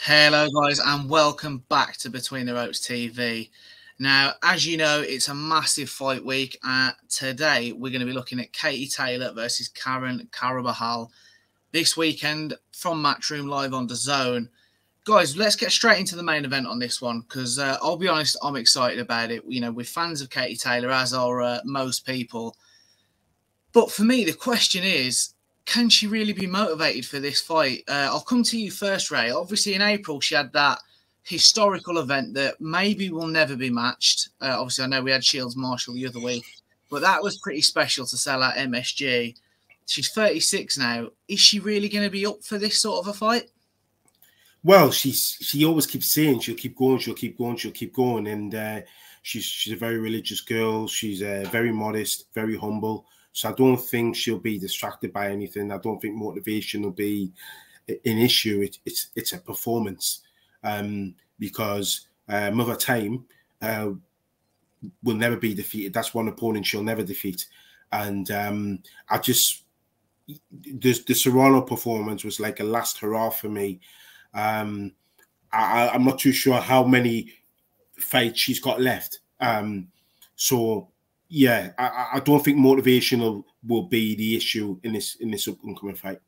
Hello, guys, and welcome back to Between the Ropes TV. Now, as you know, it's a massive fight week. Today, we're going to be looking at Katie Taylor versus Karen Carabajal this weekend from Matchroom live on DAZN. Guys, let's get straight into the main event on this one because I'll be honest, I'm excited about it. You know, we're fans of Katie Taylor, as are most people. But for me, the question is, can she really be motivated for this fight? I'll come to you first, Ray. Obviously, in April, she had that historical event that maybe will never be matched. Obviously, I know we had Shields Marshall the other week, but that was pretty special to sell out MSG. She's 36 now. Is she really going to be up for this sort of a fight? Well, she always keeps saying she'll keep going, she'll keep going, she'll keep going, and she's a very religious girl. She's very modest, very humble. So I don't think she'll be distracted by anything. I don't think motivation will be an issue. It's a performance, because Mother Time will never be defeated. That's one opponent she'll never defeat, and the Serrano performance was like a last hurrah for me. I'm not too sure how many fights she's got left. So yeah, I don't think motivation will be the issue in this upcoming fight.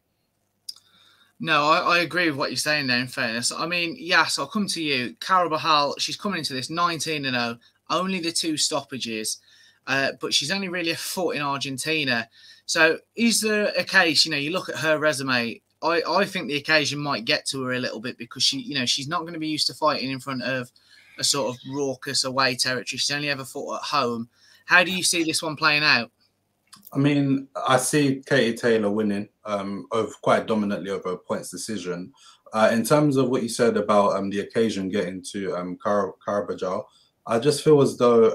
No, I agree with what you're saying there, in fairness. I mean, yes, I'll come to you. Carabajal, she's coming into this 19-0, only the 2 stoppages, but she's only really a foot in Argentina. So is there a case, you look at her resume, I think the occasion might get to her a little bit because she's not going to be used to fighting in front of a sort of raucous away territory. She's only ever fought at home. How do you see this one playing out? I mean, I see Katie Taylor winning quite dominantly over a points decision. In terms of what you said about the occasion getting to Carabajal, I just feel as though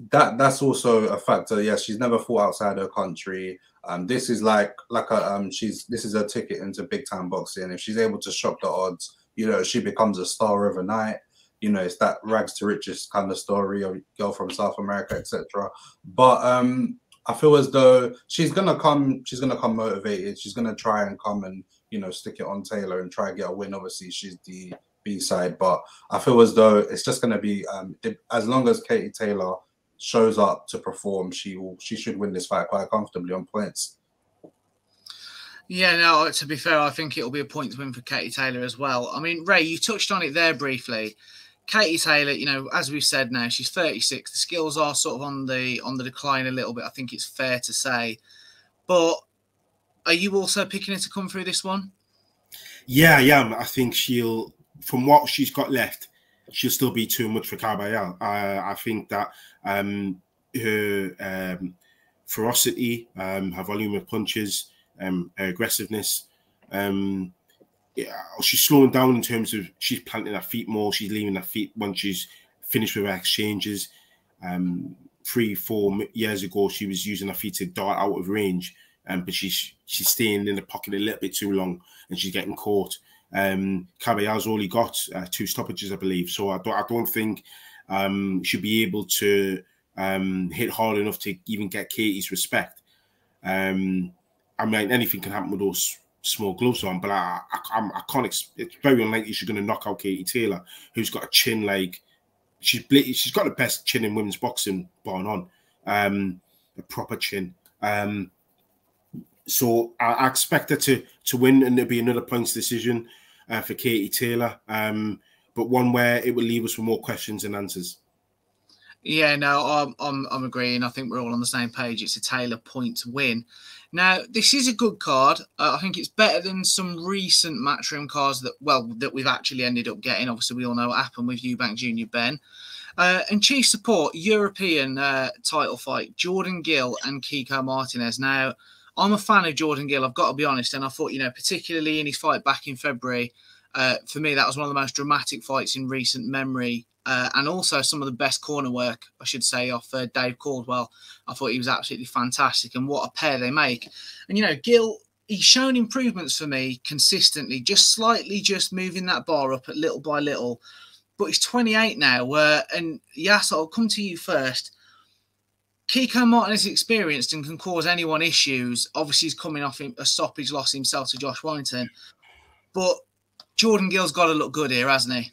that's also a factor. Yes, she's never fought outside her country. This is this is a ticket into big time boxing. If she's able to shock the odds, she becomes a star overnight. It's that rags to riches kind of story of girl from South America, etc. But I feel as though she's gonna come motivated. She's gonna try and come and stick it on Taylor and try and get a win. Obviously, she's the B side, but I feel as though it's just gonna be as long as Katie Taylor shows up to perform, she should win this fight quite comfortably on points. Yeah, no, to be fair, I think it'll be a point to win for Katie Taylor as well. I mean, Ray, you touched on it there briefly. Katie Taylor, as we've said now, she's 36. The skills are sort of on the decline a little bit. I think it's fair to say. But are you also picking her to come through this one? Yeah, I think from what she's got left, she'll still be too much for Carabajal. I think that her ferocity, her volume of punches, her aggressiveness, she's slowing down in terms of she's planting her feet more. She's leaving her feet when she's finished with her exchanges. 3-4 years ago, she was using her feet to dart out of range, but she's staying in the pocket a little bit too long, and she's getting caught. Carabajal's only got 2 stoppages, I believe, so I don't think she'll be able to hit hard enough to even get Katie's respect. I mean, anything can happen with those small gloves on, but I can't. It's very unlikely she's going to knock out Katie Taylor, who's got a chin like she's got the best chin in women's boxing, bar none, a proper chin. So I expect her to win, and there'll be another points decision for Katie Taylor, but one where it will leave us with more questions than answers. Yeah, no, I'm agreeing. I think we're all on the same page. It's a Taylor point win. Now, this is a good card. I think it's better than some recent Matchroom cards that we've actually ended up getting. Obviously, we all know what happened with Eubank Jr. Ben. And chief support, European title fight, Jordan Gill and Kiko Martinez. Now, I'm a fan of Jordan Gill, I've got to be honest, and I thought, particularly in his fight back in February, for me, that was one of the most dramatic fights in recent memory. And also some of the best corner work, I should say, off Dave Caldwell. I thought he was absolutely fantastic, and what a pair they make. And, Gill, he's shown improvements for me consistently, just slightly just moving that bar up little by little. But he's 28 now, and yes, I'll come to you first. Kiko Martinez is experienced and can cause anyone issues. Obviously, he's coming off a stoppage loss himself to Josh Warrington. But Jordan Gill's got to look good here, hasn't he?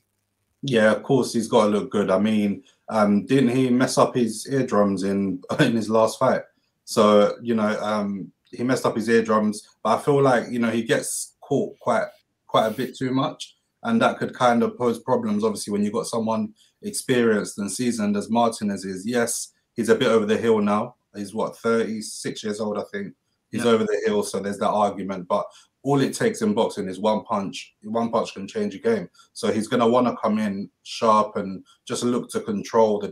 Yeah, of course he's got to look good. I mean, didn't he mess up his eardrums in his last fight? So he messed up his eardrums, but I feel like he gets caught quite a bit too much, and that could kind of pose problems. Obviously, when you've got someone experienced and seasoned as Martinez is. Yes, he's a bit over the hill now. He's what, 36 years old, I think. He's over the hill, so there's that argument. But all it takes in boxing is one punch. One punch can change a game. So he's going to want to come in sharp and just look to control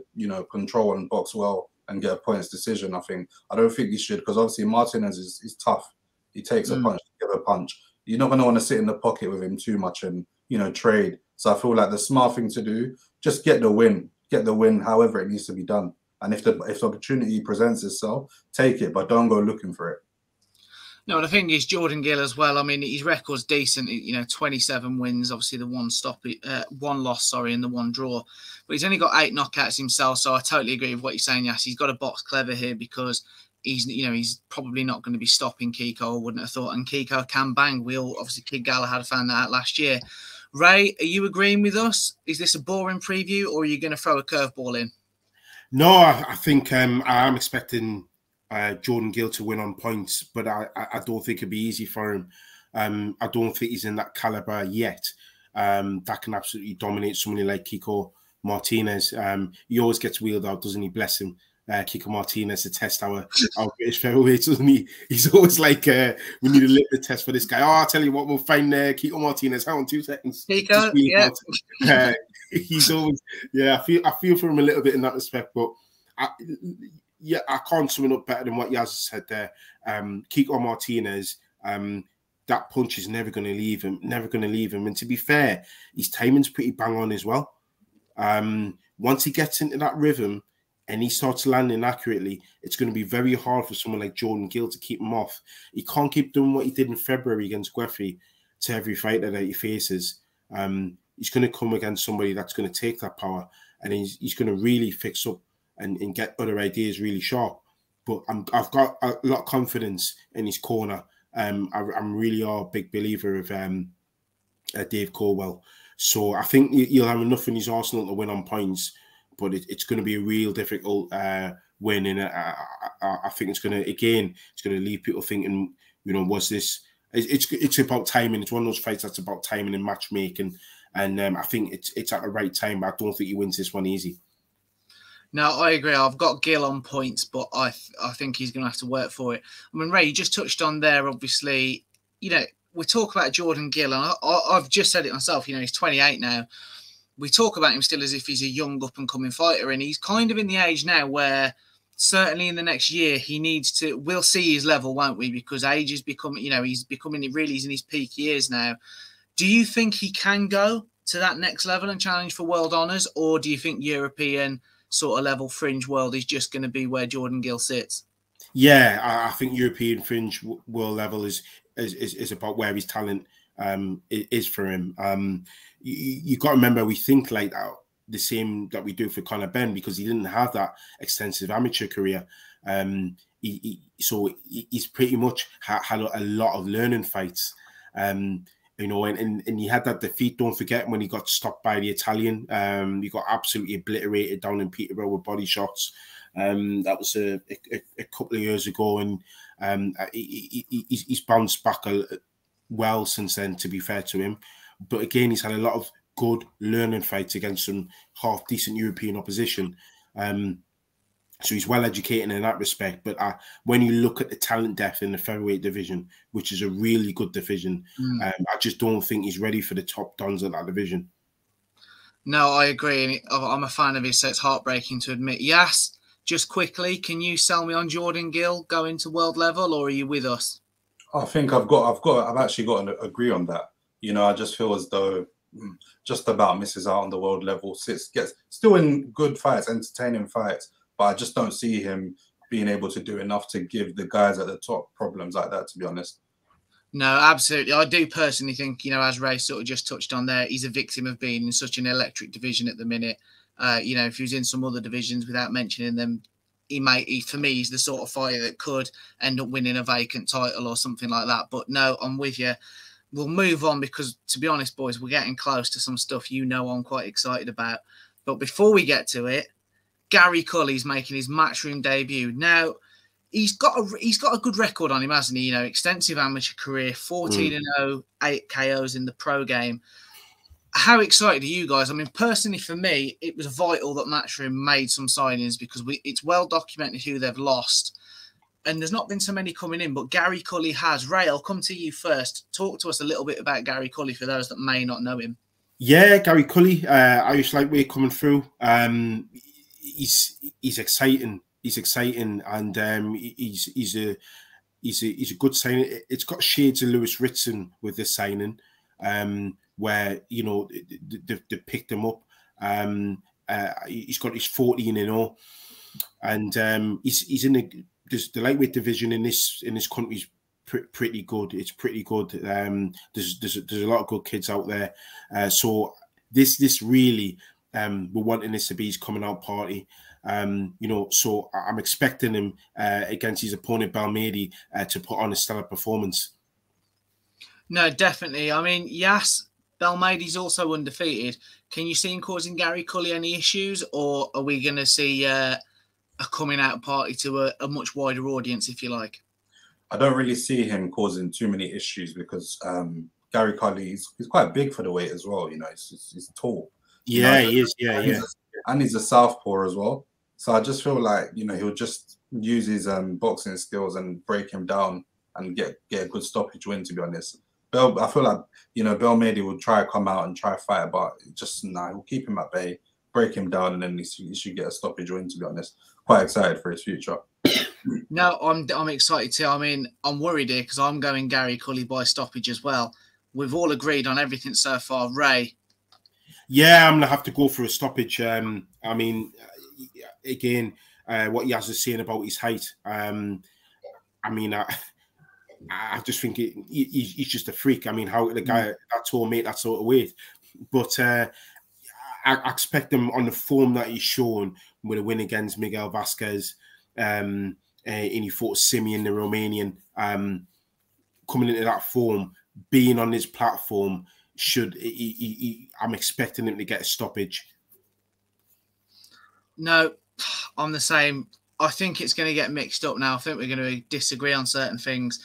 control and box well and get a points decision. I don't think he should, because obviously Martinez is tough. He takes a punch to give a punch. You're not going to want to sit in the pocket with him too much and trade. So I feel like the smart thing to do, just get the win. Get the win however it needs to be done. And if the opportunity presents itself, take it, but don't go looking for it. No, and the thing is, Jordan Gill as well. I mean, his record's decent. 27 wins. Obviously, the one loss, and the one draw. But he's only got 8 knockouts himself. So I totally agree with what you're saying. Yes, he's got to box clever here, because he's probably not going to be stopping Kiko. I wouldn't have thought. And Kiko can bang. Obviously, Kid Galahad found that out last year. Ray, are you agreeing with us? Is this a boring preview, or are you going to throw a curveball in? No, I think I am expecting Jordan Gill to win on points, but I don't think it'd be easy for him. I don't think he's in that caliber yet that can absolutely dominate somebody like Kiko Martinez. He always gets wheeled out, doesn't he? Bless him. Kiko Martinez to test our British featherweights, doesn't he? He's always like, we need a little test for this guy. Oh, I'll tell you what, we'll find Kiko Martinez. Hang on 2 seconds. Kiko, yeah. He's always, I feel for him a little bit in that respect, but I can't sum it up better than what Yaz said there. Kiko Martinez, that punch is never going to leave him. And to be fair, his timing's pretty bang on as well. Once he gets into that rhythm and he starts landing accurately, it's going to be very hard for someone like Jordan Gill to keep him off. He can't keep doing what he did in February against Guefi to every fighter that he faces. He's going to come against somebody that's going to take that power, and he's going to really fix up and get other ideas really sharp. But I've got a lot of confidence in his corner. I'm really a big believer of Dave Colwell. So I think he'll have enough in his arsenal to win on points, but it's going to be a real difficult win. And I think it's going to leave people thinking, was this... It's about timing. It's one of those fights that's about timing and matchmaking. And I think it's at the right time, but I don't think he wins this one easy. No, I agree. I've got Gill on points, but I think he's going to have to work for it. I mean, Ray, you just touched on there, obviously, we talk about Jordan Gill, and I've just said it myself, he's 28 now. We talk about him still as if he's a young up-and-coming fighter, and he's kind of in the age now where certainly in the next year he needs to... We'll see his level, won't we? Because age is becoming, he's in his peak years now. Do you think he can go to that next level and challenge for world honours, or do you think European sort of level fringe world is just going to be where Jordan Gill sits? Yeah, I think European fringe world level is about where his talent is for him. You got to remember, we think like that, the same that we do for Conor Benn, because he didn't have that extensive amateur career. So he's pretty much had a lot of learning fights. And he had that defeat, don't forget, when he got stopped by the Italian. He got absolutely obliterated down in Peterborough with body shots. That was a couple of years ago, and he's bounced back well since then, to be fair to him. But again, he's had a lot of good learning fights against some half-decent European opposition. So he's well educated in that respect. But when you look at the talent depth in the featherweight division, which is a really good division, I just don't think he's ready for the top dons of that division. No, I agree. And I'm a fan of his, so it's heartbreaking to admit. Yes, just quickly, can you sell me on Jordan Gill going to world level, or are you with us? I think I've actually got to agree on that. I just feel as though just about misses out on the world level. Gets still in good fights, entertaining fights, but I just don't see him being able to do enough to give the guys at the top problems like that, to be honest. No, absolutely. I do personally think, as Ray sort of just touched on there, he's a victim of being in such an electric division at the minute. If he was in some other divisions without mentioning them, for me, he's the sort of fighter that could end up winning a vacant title or something like that. But no, I'm with you. we'll move on because, to be honest, boys, we're getting close to some stuff I'm quite excited about. But before we get to it, Gary Cully's making his Matchroom debut. Now, he's got a good record on him, hasn't he? You know, extensive amateur career, 14-0, 8 KOs in the pro game. How excited are you guys? I mean, personally, for me, it was vital that Matchroom made some signings because it's well documented who they've lost. And there's not been so many coming in, but Gary Cully has. Ray, I'll come to you first. Talk to us a little bit about Gary Cully for those that may not know him. Yeah, Gary Cully, Irish lightweight coming through. He's exciting. He's exciting, and he's a good signing. It's got shades of Lewis Ritson with this signing. Where, you know, they picked him up. He's got his 14-0, and he's in the lightweight division in this country is pretty good. It's pretty good. There's a lot of good kids out there. So this really we're wanting this to be his coming out party. You know, so I'm expecting him against his opponent Balmady to put on a stellar performance. No, definitely. I mean, yes. Balmady's also undefeated. Can you see him causing Gary Cully any issues, or are we going to see a coming out party to a much wider audience, if you like? I don't really see him causing too many issues because Gary Cully, he's quite big for the weight as well. You know, he's tall. Yeah, you know? he is. Yeah, and he's a southpaw as well. So I just feel like, you know, he'll just use his boxing skills and break him down and get a good stoppage win, to be honest. I feel like, you know, Balmady will try to come out and try to fight, but just we'll keep him at bay, break him down, and then he should get a stoppage win, to be honest. Quite excited for his future. No, I'm excited too. I mean, I'm worried here because I'm going Gary Cully by stoppage as well. We've all agreed on everything so far. Ray? Yeah, I'm going to have to go for a stoppage. I mean, again, what Yaz is saying about his height, I mean, I just think he's just a freak. I mean, how the guy that tall make that sort of weight, but I expect him on the form that he's shown with a win against Miguel Vasquez, and he fought Simeon, the Romanian, coming into that form, being on his platform. I'm expecting him to get a stoppage. No, I'm the same. I think it's going to get mixed up now. I think we're going to disagree on certain things.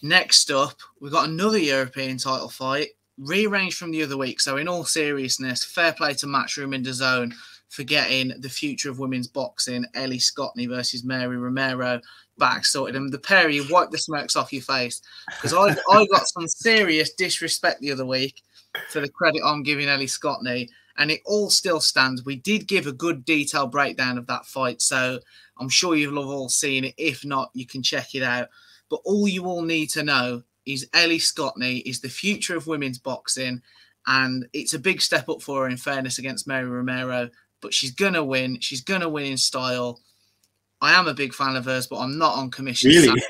Next up, we've got another European title fight, rearranged from the other week. So in all seriousness, fair play to Matchroom and DAZN for getting the future of women's boxing, Ellie Scottney versus Mary Romero, back sorted. And the pair of you, wipe the smokes off your face. Because I got some serious disrespect the other week for the credit I'm giving Ellie Scottney. And it all still stands. We did give a good detailed breakdown of that fight. So I'm sure you've all seen it. If not, you can check it out. But all you all need to know is Ellie Scottney is the future of women's boxing. And it's a big step up for her, in fairness, against Mary Romero. But she's going to win. She's going to win in style. I am a big fan of hers, but I'm not on commission. Really?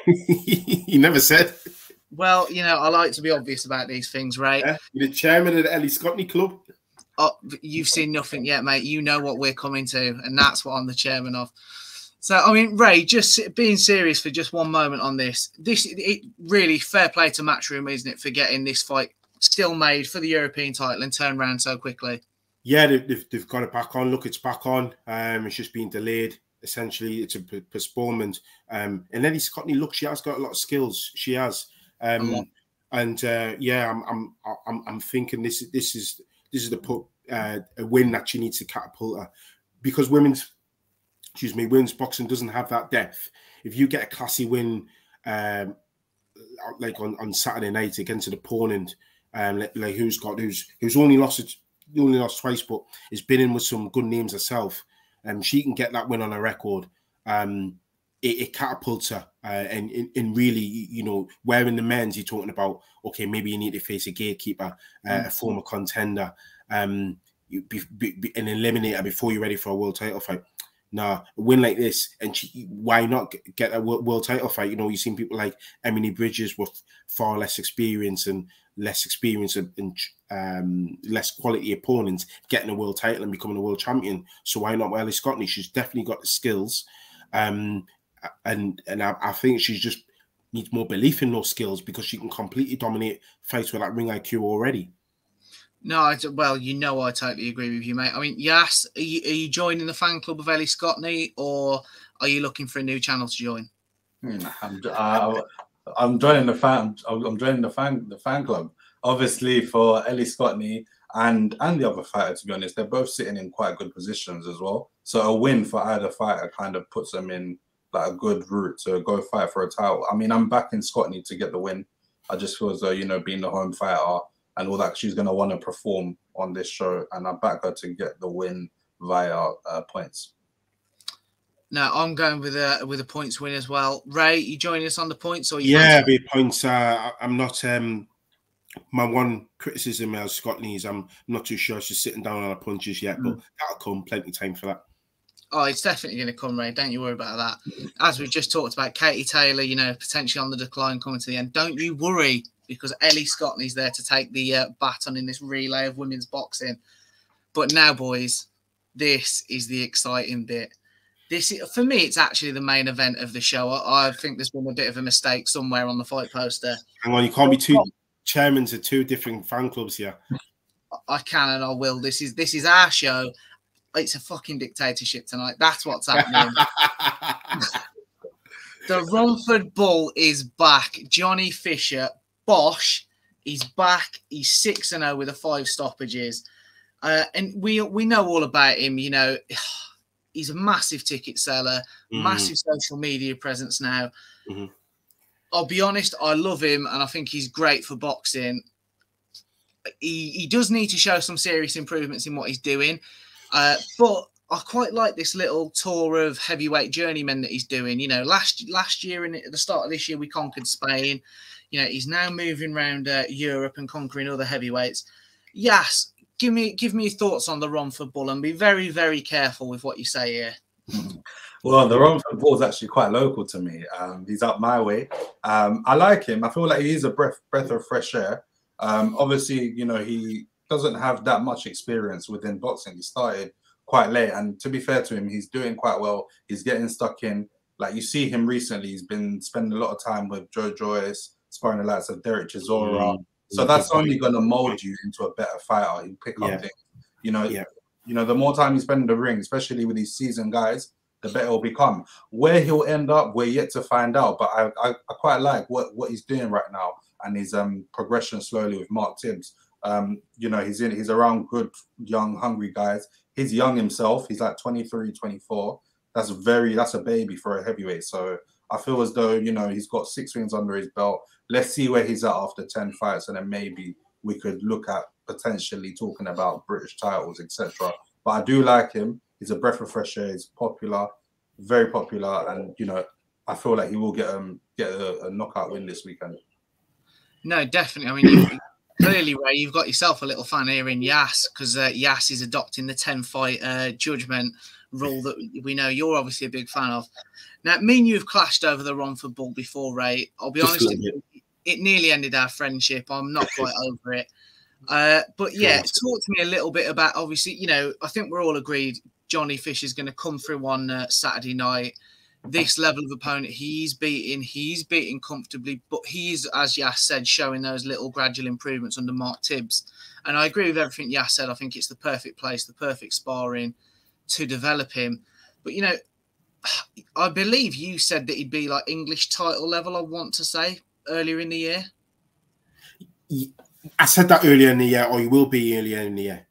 You never said. Well, you know, I like to be obvious about these things, right? Yeah, you're the chairman of the Ellie Scottney Club. Oh, you've seen nothing yet, mate. You know what we're coming to, and that's what I'm the chairman of. So, I mean, Ray, just being serious for just one moment on this. It really fair play to Matchroom, isn't it, for getting this fight still made for the European title and turned around so quickly? Yeah, they've got it back on. Look, it's back on. It's just been delayed. Essentially, it's a postponement. And Ellie Scottney, look, she has got a lot of skills. She has. Yeah, I'm thinking this is a win that she needs to catapult her, because women's boxing doesn't have that depth. If you get a classy win, like on Saturday night against an opponent, like who's only lost twice, but has been in with some good names herself, she can get that win on her record. It catapults her, and really, you know, where in the men's you're talking about, okay, maybe you need to face a gatekeeper, a former contender, and eliminate her before you're ready for a world title fight. Nah, a win like this, and why not get a world title fight? You know, you've seen people like Emily Bridges with far less experience and less quality opponents getting a world title and becoming a world champion. So why not Ellie Scottney? She's definitely got the skills, and I think she's just needs more belief in those skills because she can completely dominate fights with that ring IQ already. No, well, you know, I totally agree with you, mate. I mean, yes, are you joining the fan club of Ellie Scottney, or are you looking for a new channel to join? I'm joining the fan. I'm joining the fan club. Obviously, for Ellie Scottney and the other fighter, to be honest, they're both sitting in quite good positions as well. So a win for either fighter kind of puts them in like a good route to go fight for a title. I mean, I'm backing Scottney to get the win. I just feel as though, you know, being the home fighter and all that, she's going to want to perform on this show, and I back her to get the win via points. No, I'm going with a points win as well. Ray, you joining us on the points, or yeah, the points. I'm not. My one criticism of Scottney is I'm not too sure she's sitting down on her punches yet, but that'll come. Plenty of time for that. Oh, it's definitely going to come, Ray. Don't you worry about that. As we've just talked about, Katie Taylor, you know, potentially on the decline coming to the end. Don't you worry, because Ellie Scottney's there to take the baton in this relay of women's boxing. But now, boys, this is the exciting bit. For me, it's actually the main event of the show. I think there's been a bit of a mistake somewhere on the fight poster. Hang on, you can't be two chairmen of two different fan clubs here. I can and I will. This is our show. It's a fucking dictatorship tonight. That's what's happening. The Romford Bull is back. Johnny Fisher, Bosch, he's back. He's 6-0 with 5 stoppages. And we know all about him. You know, he's a massive ticket seller, massive social media presence now. I'll be honest, I love him, and I think he's great for boxing. He does need to show some serious improvements in what he's doing. But I quite like this little tour of heavyweight journeymen that he's doing. You know, last year and at the start of this year, we conquered Spain. You know, he's now moving around Europe and conquering other heavyweights. Yes, give me your thoughts on the Romford Bull, and be very, very careful with what you say here. Well, the Romford Bull is actually quite local to me. He's up my way. I like him. I feel like he's a breath of fresh air. Obviously, you know, he doesn't have that much experience within boxing. He started quite late, and to be fair to him, he's doing quite well. He's getting stuck in. Like, you see him recently, he's been spending a lot of time with Joe Joyce, sparring the likes of Derek Chisora. So that's only going to mold you into a better fighter. You pick up things. You know, the more time you spend in the ring, especially with these seasoned guys, the better it'll become. Where he'll end up, we're yet to find out. But I quite like what he's doing right now, and his progression slowly with Mark Tibbs. You know, he's around good, young, hungry guys. He's young himself. He's like 23, 24. That's a baby for a heavyweight. So I feel as though, you know, he's got 6 wins under his belt. Let's see where he's at after 10 fights, and then maybe we could look at potentially talking about British titles, etc. But I do like him. He's a breath of fresh air. He's popular, very popular, and you know, I feel like he will get a knockout win this weekend. No, definitely. I mean, clearly, Ray, you've got yourself a little fan here in Yas, because Yas is adopting the 10-fight judgment rule that we know you're obviously a big fan of. Now, me and you have clashed over the Romford Bull before, Ray. I'll be honest, it nearly ended our friendship. I'm not quite over it. But yeah, talk to me a little bit about, obviously, you know, I think we're all agreed Johnny Fisher's going to come through on Saturday night. This level of opponent he's beating comfortably, but he's, as Yas said, showing those little gradual improvements under Mark Tibbs. And I agree with everything Yas said. I think it's the perfect place, the perfect sparring to develop him. But, you know, I believe you said that he'd be like English title level, I want to say, earlier in the year. I said that earlier in the year, or he will be earlier in the year.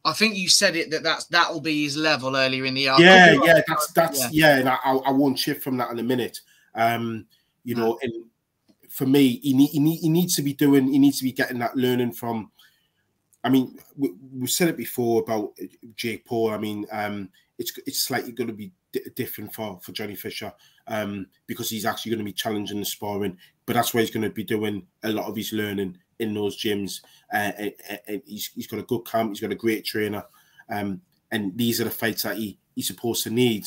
I think you said it that'll be his level earlier in the year. And I won't shift from that in a minute. You know, and for me, he needs to be getting that learning from. I mean, we've said it before about Jake Paul. I mean, it's slightly going to be different for Johnny Fisher because he's actually going to be challenging the sparring, but that's where he's going to be doing a lot of his learning in those gyms. And he's got a good camp, he's got a great trainer, and these are the fights that he's supposed to need.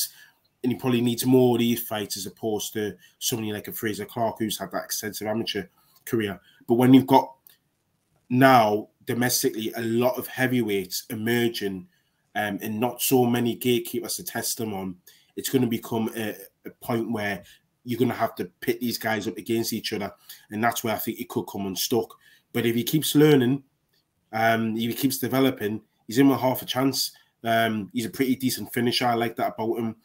And he probably needs more of these fights as opposed to somebody like a Fraser Clark who's had that extensive amateur career. But when you've got now domestically a lot of heavyweights emerging and not so many gatekeepers to test them on, it's going to become a point where you're going to have to pit these guys up against each other. And that's where I think he could come unstuck. But if he keeps learning, if he keeps developing, he's in with half a chance. He's a pretty decent finisher. I like that about him.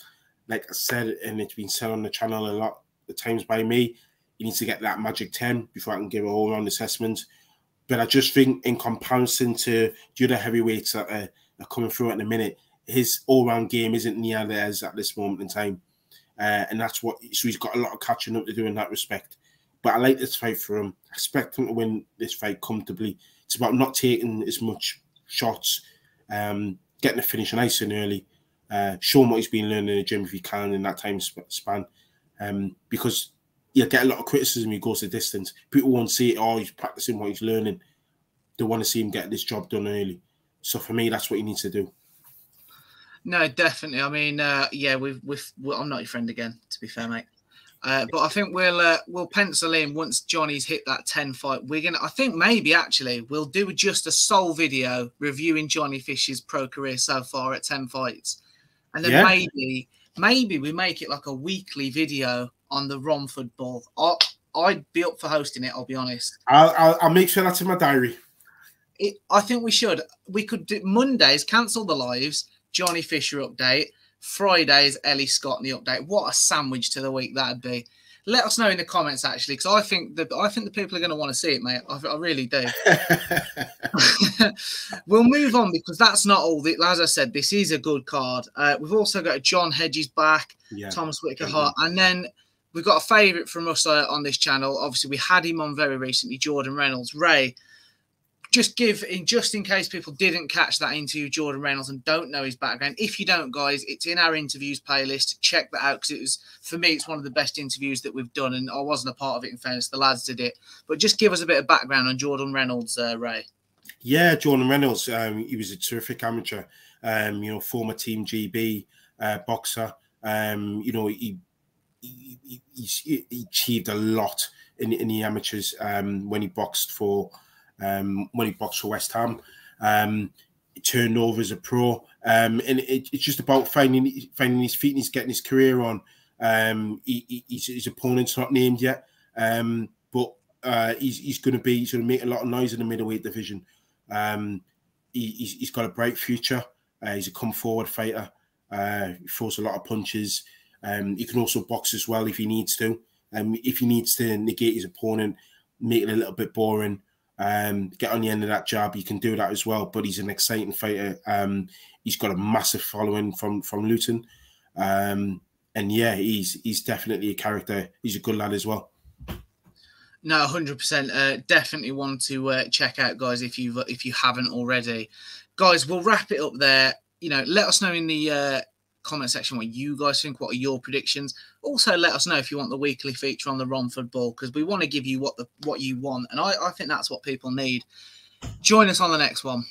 Like I said, and it's been said on the channel a lot of times by me, he needs to get that magic 10 before I can give a all-round assessment. But I just think in comparison to the other heavyweights that are coming through at the minute, his all-round game isn't near theirs at this moment in time. And that's what, so he's got a lot of catching up to do in that respect. But I like this fight for him. I expect him to win this fight comfortably. It's about not taking as much shots, getting the finish nice and early, showing what he's been learning in the gym if he can in that time span. Because he'll get a lot of criticism if he goes the distance. People won't see it, oh, he's practicing what he's learning. They want to see him get this job done early. So for me, that's what he needs to do. No, definitely. I mean, yeah, I'm not your friend again, to be fair, mate. But I think we'll pencil in once Johnny's hit that 10 fight. I think maybe actually we'll do just a sole video reviewing Johnny Fish's pro career so far at 10 fights, and then maybe we make it like a weekly video on the Romford Bull. I'd be up for hosting it. I'll be honest. I'll make sure that's in my diary. I think we should. We could do Mondays, cancel the lives, Johnny Fisher update. Fridays, Ellie Scott in the update. What a sandwich to the week that'd be. Let us know in the comments, actually, because I think the people are going to want to see it, mate. I really do. We'll move on because that's not all. As I said, this is a good card. We've also got John Hedges back, Thomas Whitaker Hart, and then we've got a favourite from us on this channel. Obviously, we had him on very recently, Jordan Reynolds. Ray, just in case people didn't catch that interview, Jordan Reynolds, and don't know his background. If you don't, guys, it's in our interviews playlist. Check that out because for me, it's one of the best interviews that we've done, and I wasn't a part of it, in fairness. The lads did it. But just give us a bit of background on Jordan Reynolds, Ray. Yeah, Jordan Reynolds, he was a terrific amateur, former Team GB boxer. He achieved a lot in the amateurs when he boxed for West Ham. He turned over as a pro, and it's just about finding his feet and he's getting his career on. His opponent's not named yet, but he's going to make a lot of noise in the middleweight division. He's got a bright future. He's a come forward fighter. He throws a lot of punches. He can also box as well if he needs to. If he needs to negate his opponent, make it a little bit boring, get on the end of that jab, he can do that as well. But he's an exciting fighter. He's got a massive following from Luton. And yeah, he's definitely a character. He's a good lad as well. No, 100%. Definitely want to check out, guys, if you haven't already. Guys, we'll wrap it up there. Let us know in the comment section what you guys think. What are your predictions? Also, let us know if you want the weekly feature on the Romford Bull, because we want to give you what you want, and I think that's what people need. Join us on the next one.